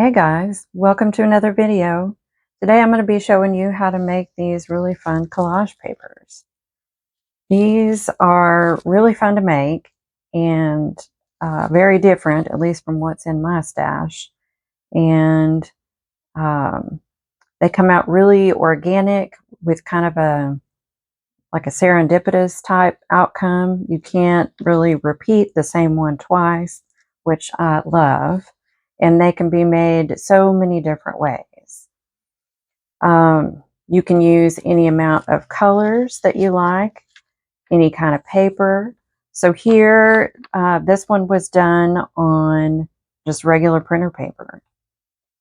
Hey guys, welcome to another video. Today I'm going to be showing you how to make these really fun collage papers. These are really fun to make and very different, at least from what's in my stash. And they come out really organic with kind of like a serendipitous type outcome. You can't really repeat the same one twice, which I love. And they can be made so many different ways. You can use any amount of colors that you like, any kind of paper. So here, this one was done on just regular printer paper.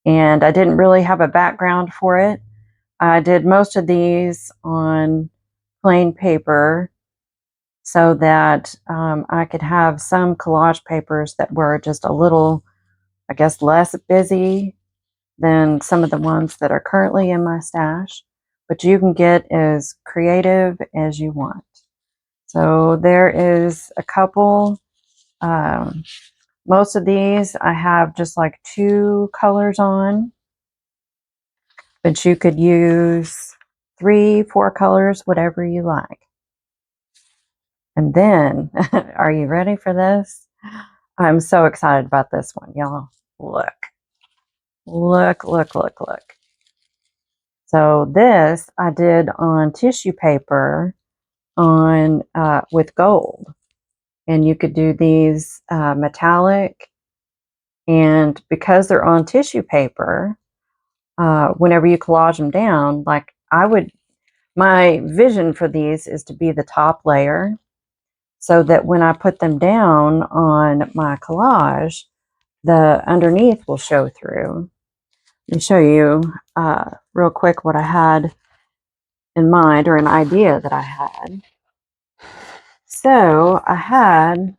And I didn't really have a background for it. I did most of these on plain paper so that I could have some collage papers that were just a little, I guess, less busy than some of the ones that are currently in my stash, but you can get as creative as you want. So there is a couple. Most of these I have just like 2 colors on, but you could use 3, 4 colors, whatever you like. And then, are you ready for this? I'm so excited about this one, y'all. Look. Look, look, look, look. So this I did on tissue paper on with gold. And you could do these metallic. And because they're on tissue paper, whenever you collage them down, like my vision for these is to be the top layer so that when I put them down on my collage, the underneath will show through. Let me show you real quick what I had in mind, or an idea that I had. So I had a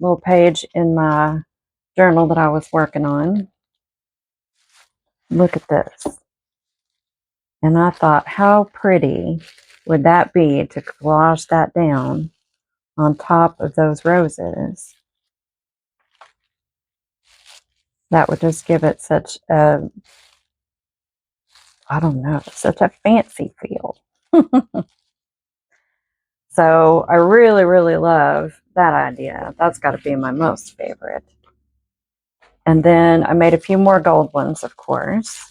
little page in my journal that I was working on. Look at this. And I thought, how pretty would that be to collage that down on top of those roses? That would just give it such a, I don't know, such a fancy feel. So I really, really love that idea. That's got to be my most favorite. And then I made a few more gold ones, of course.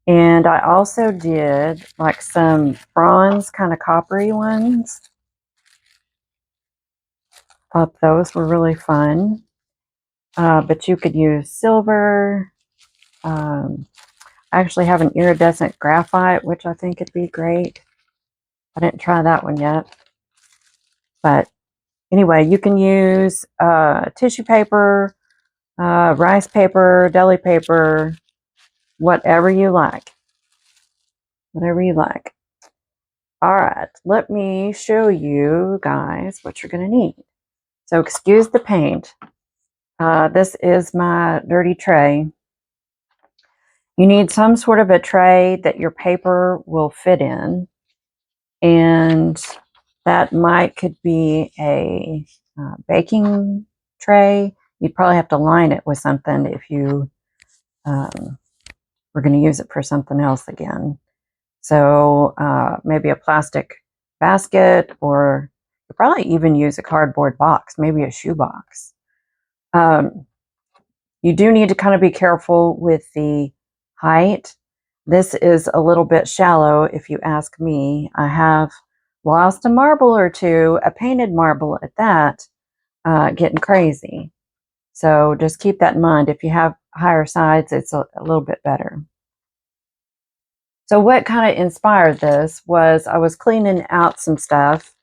And I also did like some bronze kind of coppery ones. Thought those were really fun. But you could use silver. I actually have an iridescent graphite, which I think would be great. I didn't try that one yet. But anyway, you can use tissue paper, rice paper, deli paper, whatever you like. Whatever you like. All right, let me show you guys what you're going to need. So excuse the paint. This is my dirty tray. You need some sort of a tray that your paper will fit in. And that could be a baking tray. You'd probably have to line it with something if you were going to use it for something else again. So maybe a plastic basket, or you probably even use a cardboard box, maybe a shoe box. You do need to kind of be careful with the height. This is a little bit shallow, if you ask me. I have lost a marble or two, a painted marble at that, getting crazy. So just keep that in mind. If you have higher sides, it's a little bit better. So what kind of inspired this was I was cleaning out some stuff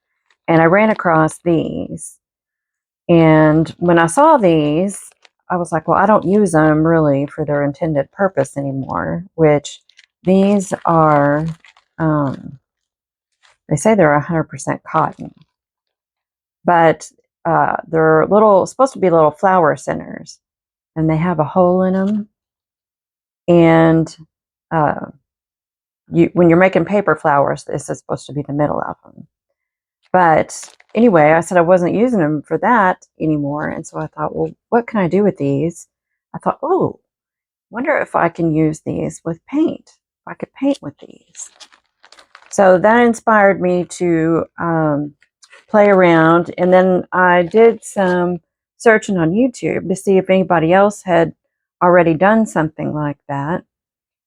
and I ran across these. And when I saw these, I was like, well, I don't use them really for their intended purpose anymore, which these are, they say they're 100% cotton, but they're supposed to be little flower centers, and they have a hole in them. And when you're making paper flowers, this is supposed to be the middle of them. But anyway, I said I wasn't using them for that anymore. And so I thought, well, what can I do with these? I thought, oh, wonder if I can use these with paint. If I could paint with these. So that inspired me to play around. And then I did some searching on YouTube to see if anybody else had already done something like that.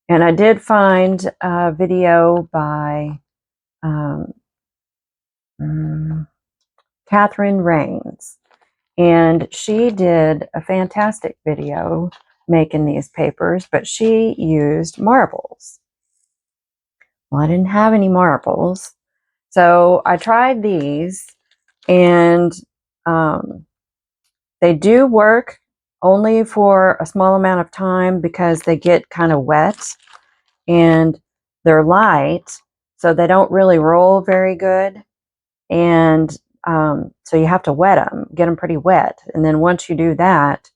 And I did find a video by Catherine Rains. And she did a fantastic video making these papers, but she used marbles. Well, I didn't have any marbles. So I tried these, and they do work only for a small amount of time because they get kind of wet and they're light, so they don't really roll very good. And so you have to wet them, get them pretty wet. And then once you do that,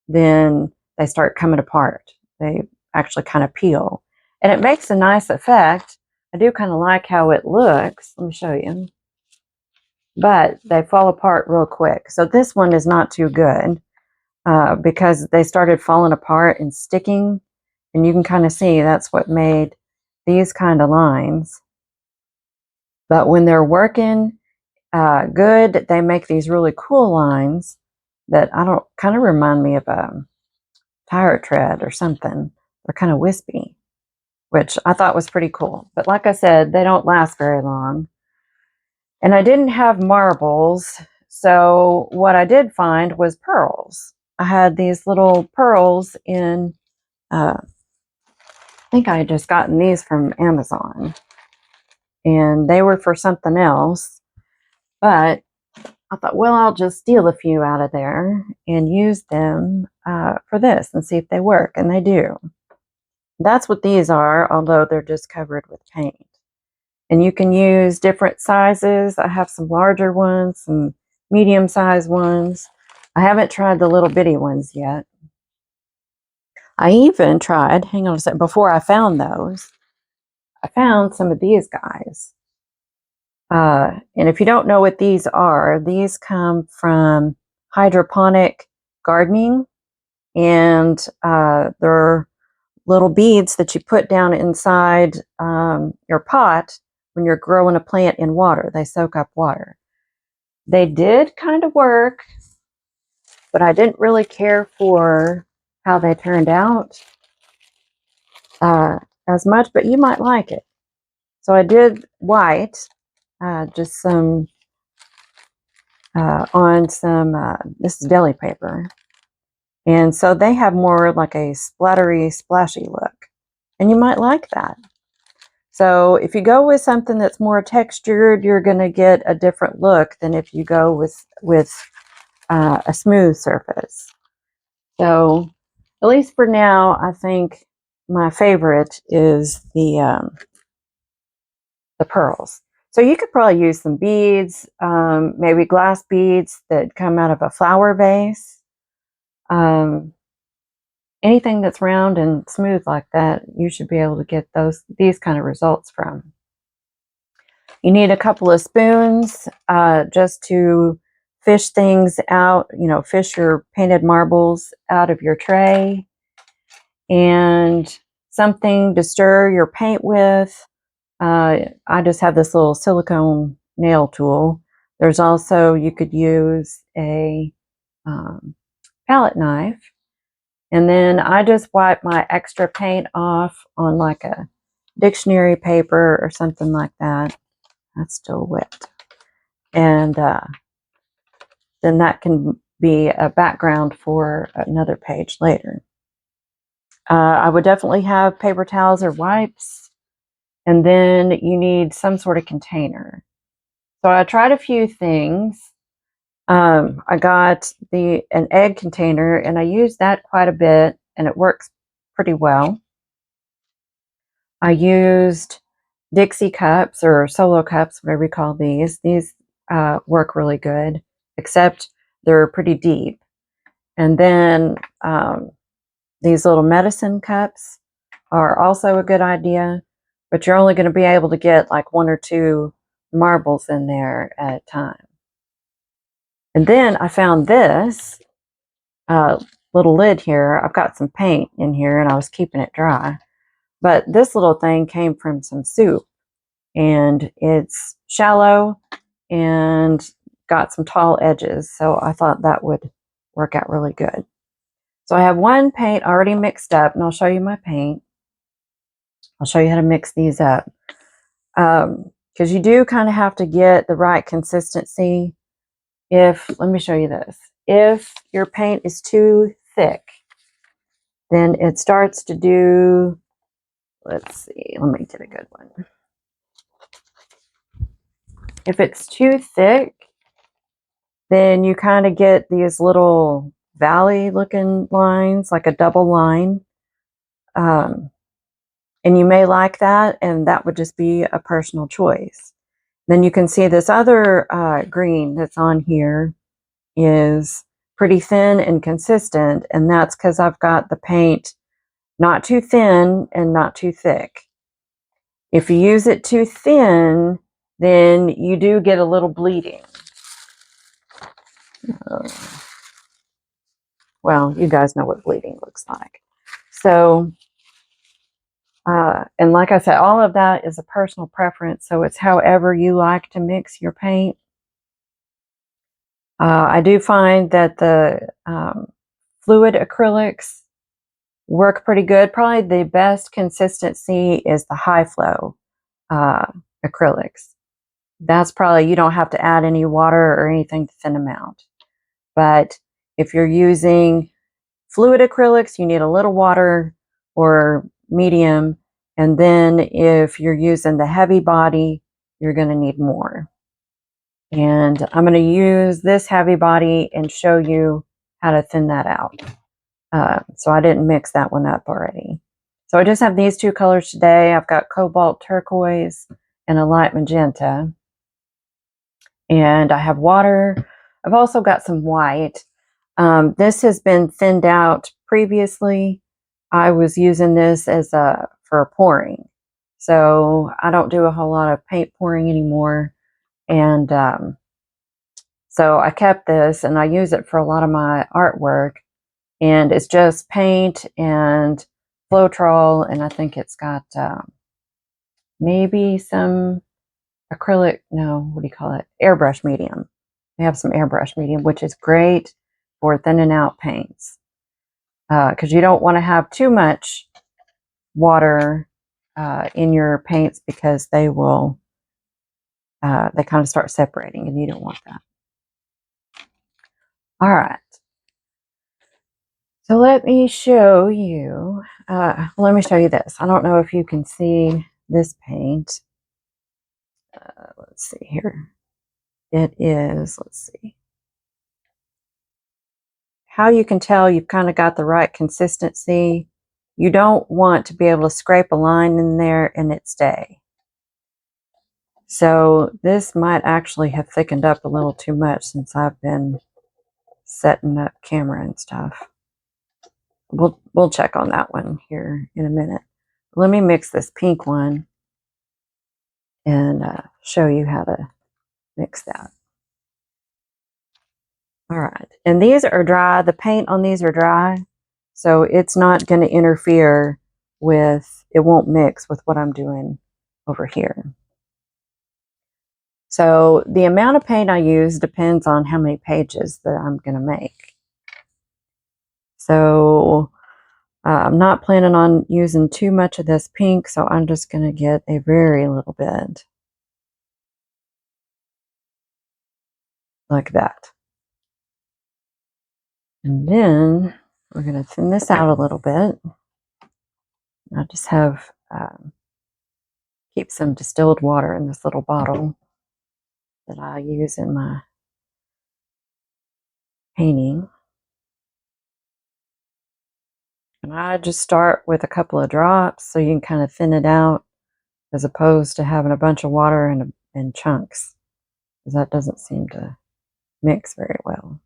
then they start coming apart. They actually kind of peel. And it makes a nice effect. I do kind of like how it looks. Let me show you. But they fall apart real quick. So this one is not too good because they started falling apart and sticking. And you can kind of see that's what made these kind of lines. But when they're working good, they make these really cool lines that kind of remind me of a tire tread or something. They're kind of wispy, which I thought was pretty cool. But like I said, they don't last very long. And I didn't have marbles, so what I did find was pearls. I had these little pearls in, I think I had just gotten these from Amazon. And they were for something else. But I thought, well, I'll just steal a few out of there and use them for this and see if they work. And they do. That's what these are, although they're just covered with paint. And you can use different sizes. I have some larger ones, some medium-sized ones. I haven't tried the little bitty ones yet. I even tried, hang on a second, before I found those, I found some of these guys. And if you don't know what these are, these come from hydroponic gardening. And they're little beads that you put down inside your pot when you're growing a plant in water. They soak up water. They did kind of work, but I didn't really care for how they turned out as much, but you might like it. So I did white, just some on some, this is deli paper. And so they have more like a splattery, splashy look. And you might like that. So if you go with something that's more textured, you're going to get a different look than if you go with a smooth surface. So at least for now, I think my favorite is the pearls. So you could probably use some beads, maybe glass beads that come out of a flower vase. Anything that's round and smooth like that, you should be able to get these kind of results from. You need a couple of spoons just to fish things out, fish your painted marbles out of your tray, and something to stir your paint with. I just have this little silicone nail tool. There's also, you could use a palette knife. And then I just wipe my extra paint off on like a dictionary paper or something like that. That's still wet. And then that can be a background for another page later. I would definitely have paper towels or wipes. And then you need some sort of container. So I tried a few things. I got an egg container, and I used that quite a bit, and it works pretty well. I used Dixie cups or solo cups, whatever you call these. These work really good, except they're pretty deep. And then these little medicine cups are also a good idea, but you're only going to be able to get like 1 or 2 marbles in there at a time. And then I found this little lid here, I've got some paint in here and I was keeping it dry. But this little thing came from some soup, and it's shallow and got some tall edges. So I thought that would work out really good. So I have one paint already mixed up, and I'll show you my paint. I'll show you how to mix these up. Because you do kind of have to get the right consistency. Let me show you this. If your paint is too thick, then it starts to do, let's see, let me get a good one. If it's too thick, then you kind of get these little valley looking lines, like a double line. And you may like that, and that would just be a personal choice. Then you can see this other green that's on here is pretty thin and consistent, and that's because I've got the paint not too thin and not too thick. If you use it too thin, then you do get a little bleeding. Well, you guys know what bleeding looks like. So, and like I said, all of that is a personal preference, so it's however you like to mix your paint. I do find that the fluid acrylics work pretty good. Probably the best consistency is the high flow acrylics. That's probably, you don't have to add any water or anything to thin them out. But if you're using fluid acrylics, you need a little water or medium. And then if you're using the heavy body, you're going to need more. And I'm going to use this heavy body and show you how to thin that out. So I didn't mix that one up already. So I just have these two colors today. I've got cobalt turquoise and a light magenta. And I have water. I've also got some white. This has been thinned out previously. I was using this as for pouring. So I don't do a whole lot of paint pouring anymore. And so I kept this, and I use it for a lot of my artwork. And it's just paint and Floetrol, and I think it's got maybe some acrylic, no, what do you call it? Airbrush medium. They have some airbrush medium, which is great for thinning out paints. Because you don't want to have too much water in your paints, because they will, they kind of start separating, and you don't want that. All right. So let me show you, let me show you this. I don't know if you can see this paint. Let's see here. It is, let's see. How you can tell you've kind of got the right consistency. You don't want to be able to scrape a line in there and it stay. So this might actually have thickened up a little too much since I've been setting up camera and stuff. We'll check on that one here in a minute. Let me mix this pink one and show you how to mix that. All right, and these are dry. The paint on these are dry, so it's not going to interfere with, it won't mix with what I'm doing over here. So the amount of paint I use depends on how many pages that I'm going to make. So I'm not planning on using too much of this pink, so I'm just going to get a very little bit. Like that. And then we're going to thin this out a little bit. I just have, keep some distilled water in this little bottle that I use in my painting. And I just start with a couple of drops so you can kind of thin it out, as opposed to having a bunch of water in chunks, because that doesn't seem to mix very well.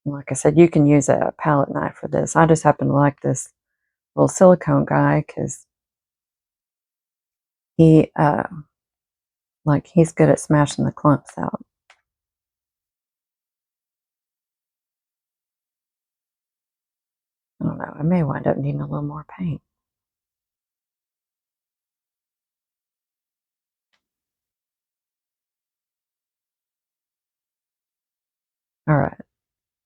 And like I said, you can use a palette knife for this. I just happen to like this little silicone guy because he, he's good at smashing the clumps out. I don't know. I may wind up needing a little more paint. All right.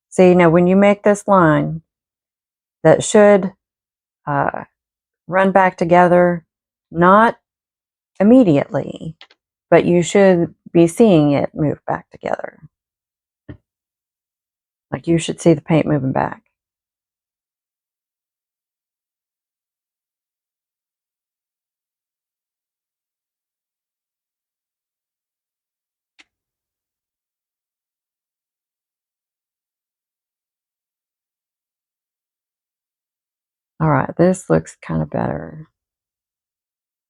See, now when you make this line, that should run back together, not immediately, but you should be seeing it move back together. Like you should see the paint moving back. All right, this looks kind of better.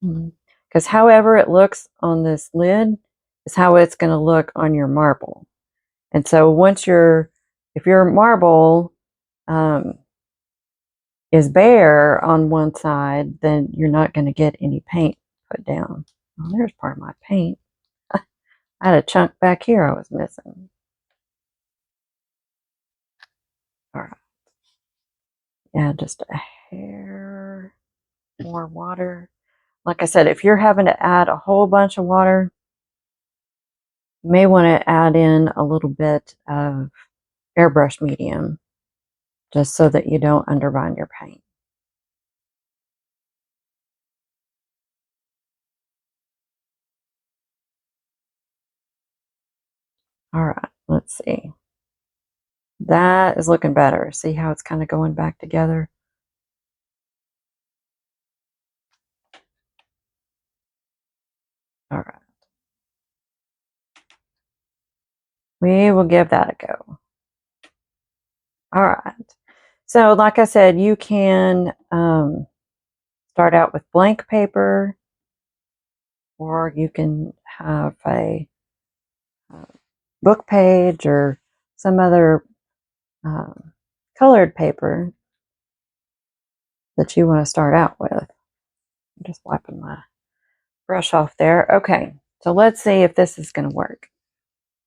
Because however it looks on this lid is how it's going to look on your marble. And so once if your marble is bare on one side, then you're not going to get any paint put down. Oh, there's part of my paint. I had a chunk back here I was missing. All right. Yeah, just a hair more water. Like I said, if you're having to add a whole bunch of water, you may want to add in a little bit of airbrush medium just so that you don't underbind your paint. All right, let's see. That is looking better. See how it's kind of going back together? All right. We will give that a go. All right. So like I said, you can start out with blank paper, or you can have a book page or some other colored paper that you want to start out with. I'm just wiping my brush off there. Okay, so let's see if this is going to work,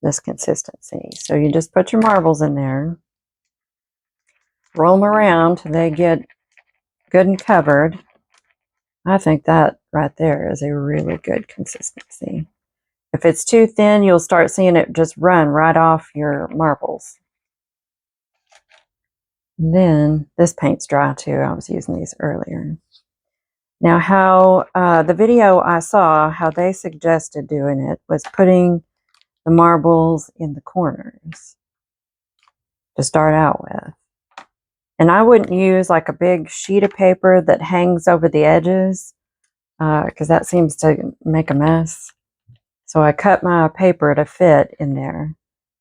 this consistency. So you just put your marbles in there, roll them around till they get good and covered. I think that right there is a really good consistency. If it's too thin, you'll start seeing it just run right off your marbles. And then this paint's dry too. I was using these earlier. Now how the video I saw, how they suggested doing it was putting the marbles in the corners to start out with. And I wouldn't use like a big sheet of paper that hangs over the edges because that seems to make a mess. So I cut my paper to fit in there,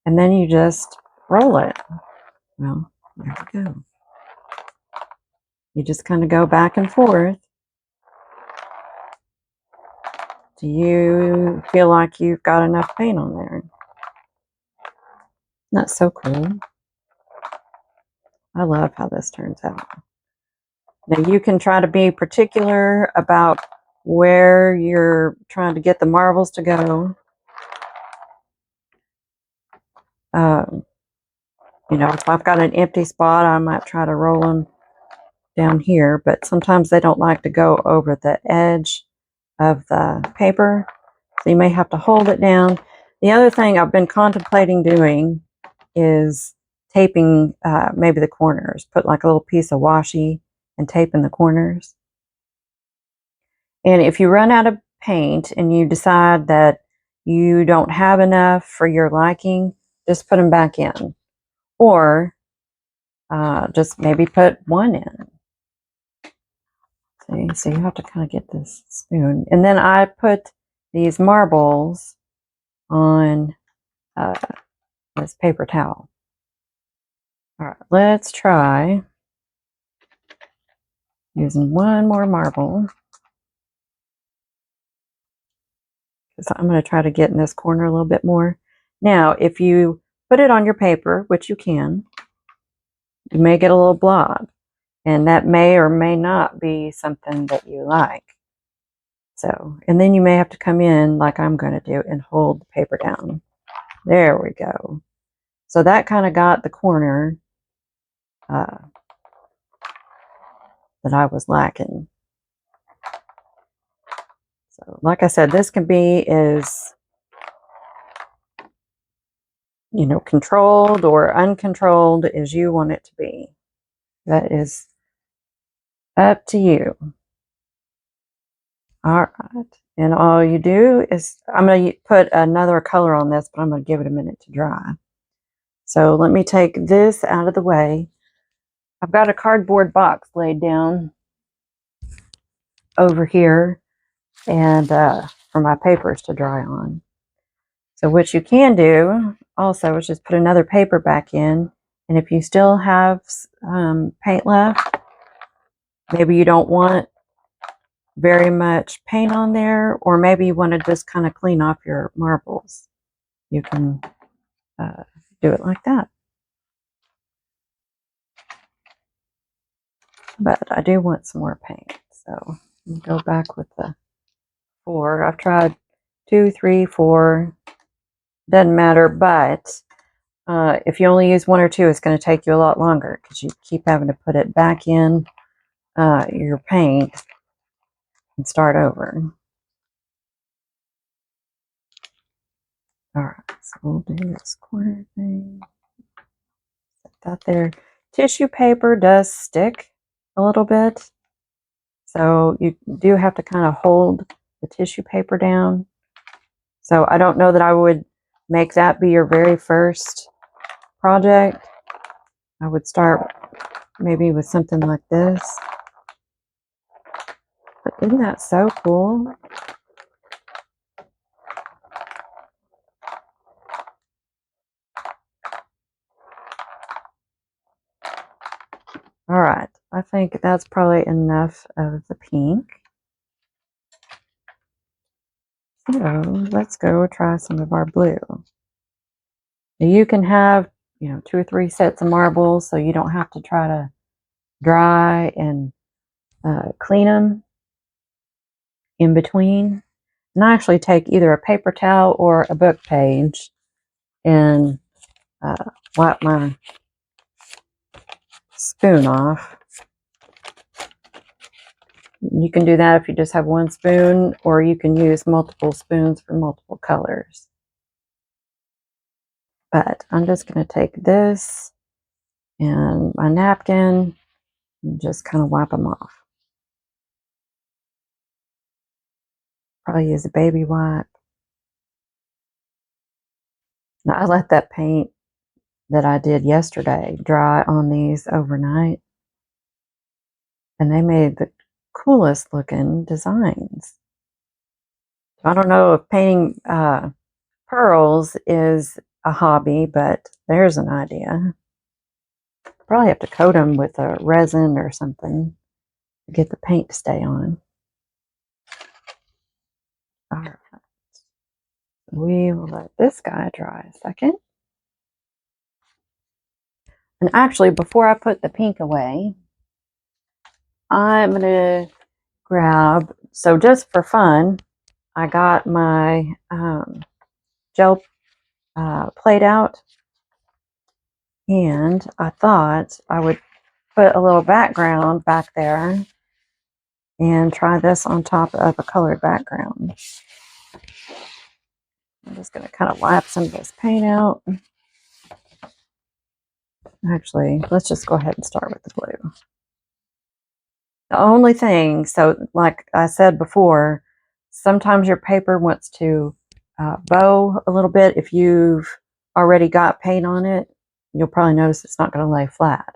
and then you just roll it. Well, there we go. You just kind of go back and forth. Do you feel like you've got enough paint on there? That's so cool. I love how this turns out. Now you can try to be particular about where you're trying to get the marbles to go. You know, if I've got an empty spot, I might try to roll them down here, but sometimes they don't like to go over the edge of the paper, so you may have to hold it down. The other thing I've been contemplating doing is taping maybe the corners, put like a little piece of washi and tape in the corners. And if you run out of paint and you decide that you don't have enough for your liking, just put them back in, or just maybe put one in. See, so you have to kind of get this spoon. And then I put these marbles on this paper towel. All right, let's try using one more marble. So I'm going to try to get in this corner a little bit more. Now, if you put it on your paper, which you can, you may get a little blob. And that may or may not be something that you like. So, and then you may have to come in like I'm going to do and hold the paper down. There we go. So that kind of got the corner that I was lacking. So like I said, this can be as, you know, controlled or uncontrolled as you want it to be. That is up to you. All right. And all you do is, I'm going to put another color on this, but I'm going to give it a minute to dry. So let me take this out of the way. I've got a cardboard box laid down over here and for my papers to dry on. So what you can do also is just put another paper back in, and if you still have paint left, maybe you don't want very much paint on there, or maybe you want to just kind of clean off your marbles, you can do it like that. But I do want some more paint, so I'll go back with the 4. I've tried 2, 3, 4, doesn't matter, but if you only use 1 or 2, it's going to take you a lot longer because you keep having to put it back in your paint and start over. All right, so we'll do this corner thing. Set that there. Tissue paper does stick a little bit, so you do have to kind of hold the tissue paper down. So I don't know that I would make that be your very first project. I would start maybe with something like this. But isn't that so cool? All right, I think that's probably enough of the pink. So let's go try some of our blue. Now you can have, you know, 2 or 3 sets of marbles, so you don't have to try to dry and clean them in between. And I actually take either a paper towel or a book page and wipe my spoon off. You can do that if you just have 1 spoon, or you can use multiple spoons for multiple colors. But I'm just going to take this and my napkin and just kind of wipe them off. Probably use a baby wipe. Now I let that paint that I did yesterday dry on these overnight, and they made the coolest looking designs. I don't know if painting pearls is a hobby, but there's an idea. Probably have to coat them with a resin or something to get the paint to stay on. All right. We will let this guy dry a second. And actually, before I put the pink away, I'm going to grab, so just for fun, I got my gel plate out, and I thought I would put a little background back there and try this on top of a colored background. I'm just going to kind of wipe some of this paint out. Actually, let's just go ahead and start with the blue. The only thing, so like I said before, sometimes your paper wants to bow a little bit. If you've already got paint on it, you'll probably notice it's not going to lay flat.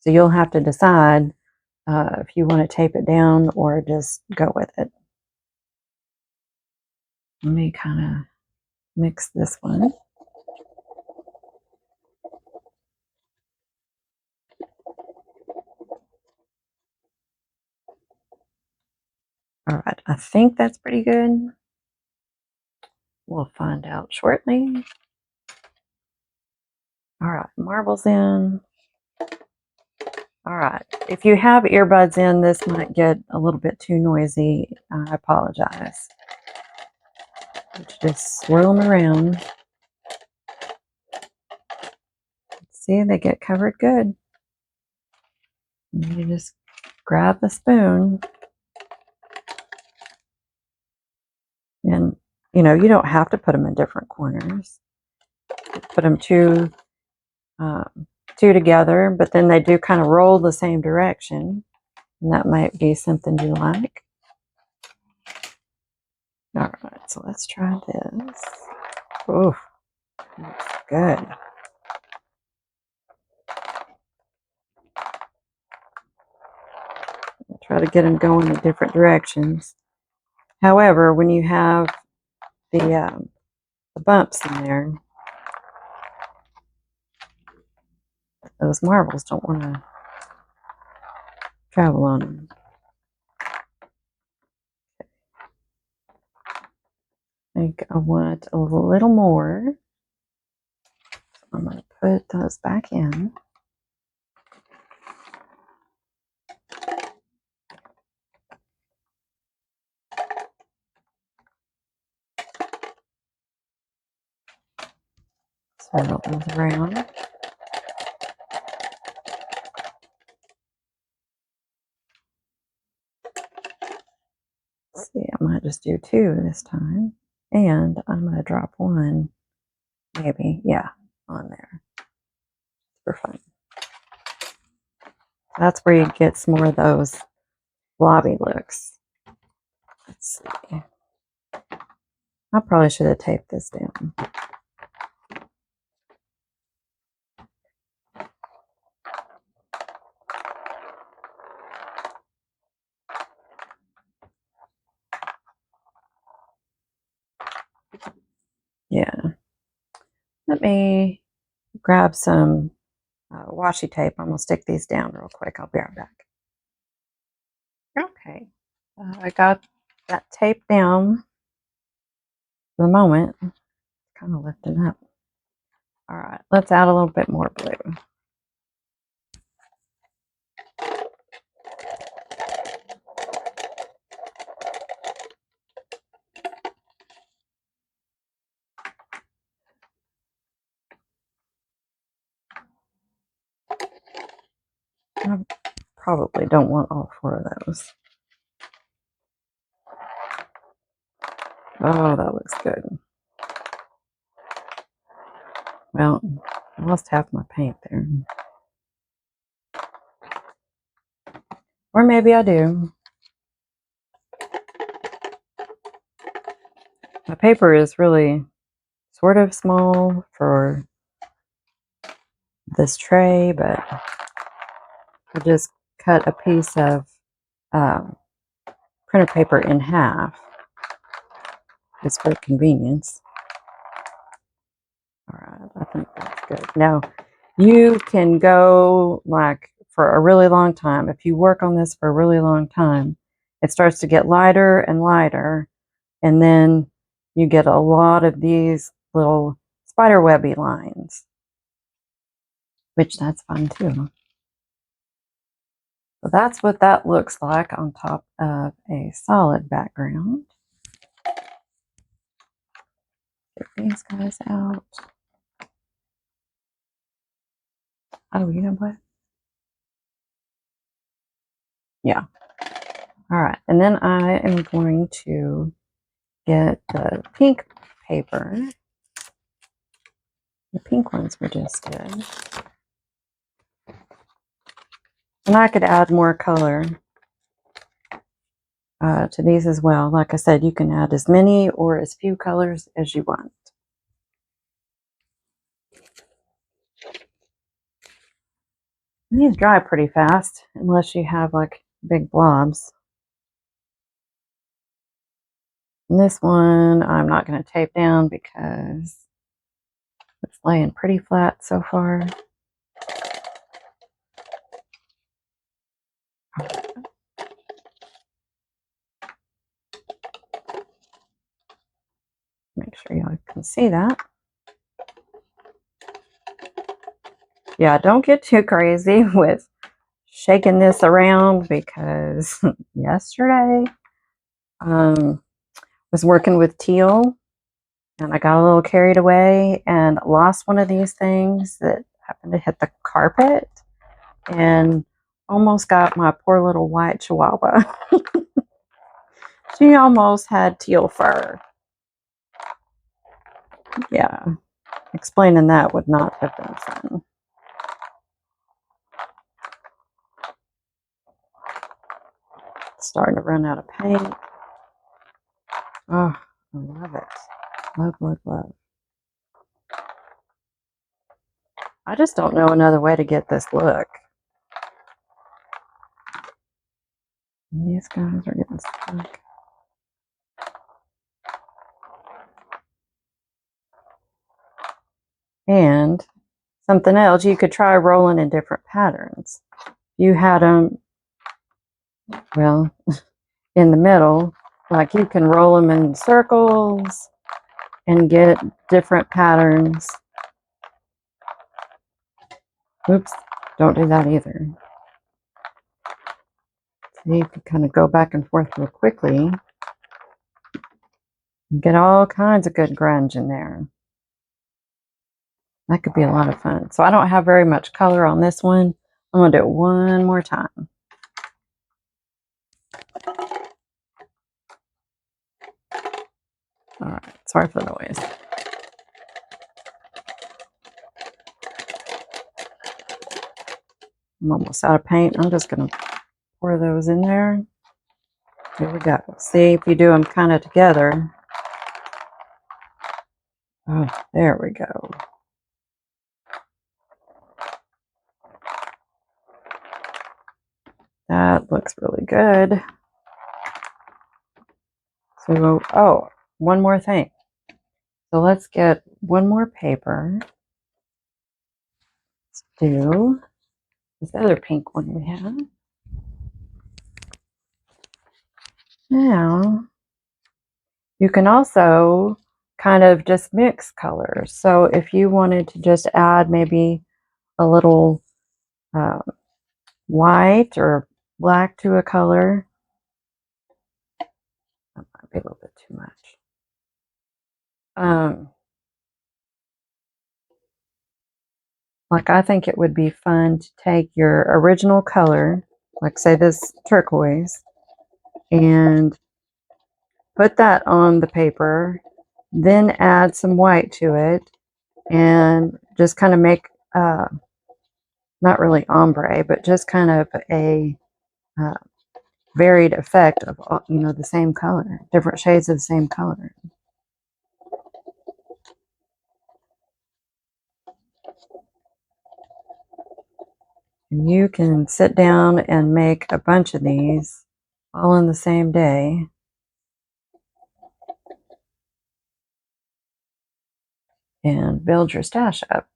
So you'll have to decide if you want to tape it down or just go with it. Let me kind of mix this one. All right, I think that's pretty good. We'll find out shortly. All right, marbles in. All right, if you have earbuds in, this might get a little bit too noisy. I apologize. Just swirl them around. See, they get covered good. You just grab the spoon. And, you know, you don't have to put them in different corners. Put them two together, but then they do kind of roll the same direction. And that might be something you like. All right, so let's try this. Ooh, looks good. I'll try to get them going in different directions. However, when you have the bumps in there, those marbles don't want to travel on them. I think I want a little more. So I'm going to put those back in. Swirl those around. Let's see, I might just do two this time. And I'm going to drop one, maybe, yeah, on there for fun. That's where you get some more of those blobby looks. Let's see. I probably should have taped this down. Yeah. Let me grab some washi tape. I'm going to stick these down real quick. I'll be right back. Okay. I got that tape down for the moment. Kind of lifting up. All right. Let's add a little bit more blue. I probably don't want all four of those. Oh, that looks good. Well, I lost half my paint there. Or maybe I do. My paper is really sort of small for this tray, but I just cut a piece of printer paper in half. It's for convenience. All right, I think that's good. Now, you can go like for a really long time. If you work on this for a really long time, it starts to get lighter and lighter, and then you get a lot of these little spider webby lines, which that's fun too. So that's what that looks like on top of a solid background. Get these guys out. Oh, you know what? Yeah. All right. And then I am going to get the pink paper. The pink ones were just good. And I could add more color to these as well. Like I said, you can add as many or as few colors as you want. And these dry pretty fast unless you have like big blobs. And this one I'm not going to tape down because it's laying pretty flat so far. Make sure y'all can see that. Yeah, don't get too crazy with shaking this around because yesterday was working with teal and I got a little carried away and lost one of these things that happened to hit the carpet, and almost got my poor little white chihuahua. She almost had teal fur. Yeah, explaining that would not have been fun. Starting to run out of paint. Oh, I love it. Love, love, love. I just don't know another way to get this look. These guys are getting stuck. And something else, you could try rolling in different patterns. You had them, well, in the middle, like you can roll them in circles and get different patterns. Oops, don't do that either. So you can kind of go back and forth real quickly and get all kinds of good grunge in there. That could be a lot of fun. So I don't have very much color on this one. I'm going to do it one more time. All right, sorry for the noise. I'm almost out of paint. I'm just going to pour those in there. Here we go. See, if you do them kind of together. Oh, there we go. That looks really good. So, oh, one more thing. So let's get one more paper. Let's do this other pink one we have. Now, you can also kind of just mix colors. So if you wanted to just add maybe a little white or black to a color, that might be a little bit too much. Like I think it would be fun to take your original color, like say this turquoise, and put that on the paper, then add some white to it, and just kind of make not really ombre, but just kind of a varied effect of the same color, different shades of the same color. And you can sit down and make a bunch of these all in the same day. And build your stash up.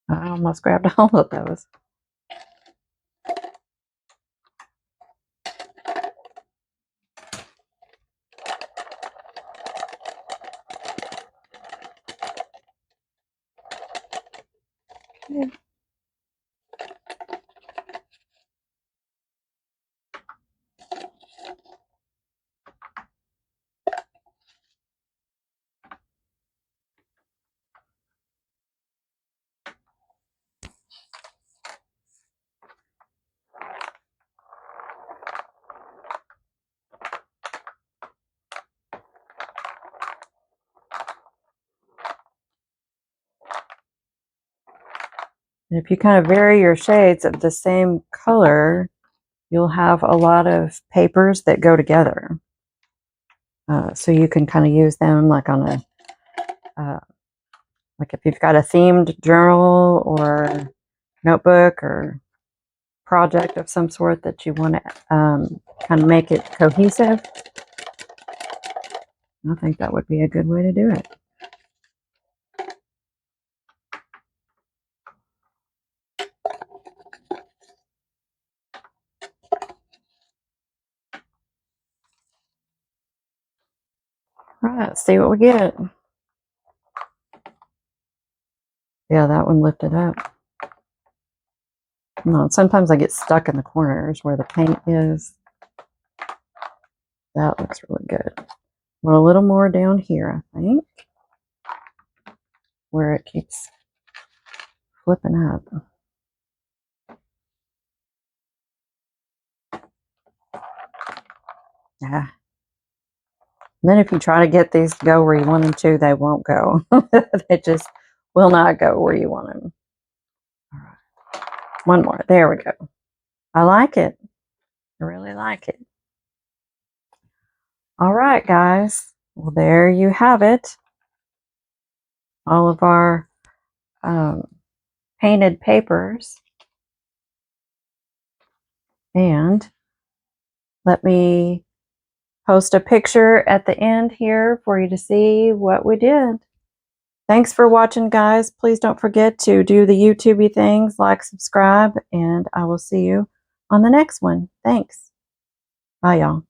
I almost grabbed all of those. Okay. And if you kind of vary your shades of the same color, you'll have a lot of papers that go together. So you can kind of use them like on a, like if you've got a themed journal or notebook or project of some sort that you want to kind of make it cohesive. I think that would be a good way to do it. All right, let's see what we get. Yeah, that one lifted up. No, sometimes I get stuck in the corners where the paint is. That looks really good. Want a little more down here, I think, where it keeps flipping up. Yeah. And then if you try to get these to go where you want them to, they won't go. They just will not go where you want them. All right. One more. There we go. I like it. I really like it. All right, guys. Well, there you have it. All of our painted papers. And let me post a picture at the end here for you to see what we did. Thanks for watching, guys. Please don't forget to do the YouTubey things, like, subscribe, and I will see you on the next one. Thanks. Bye, y'all.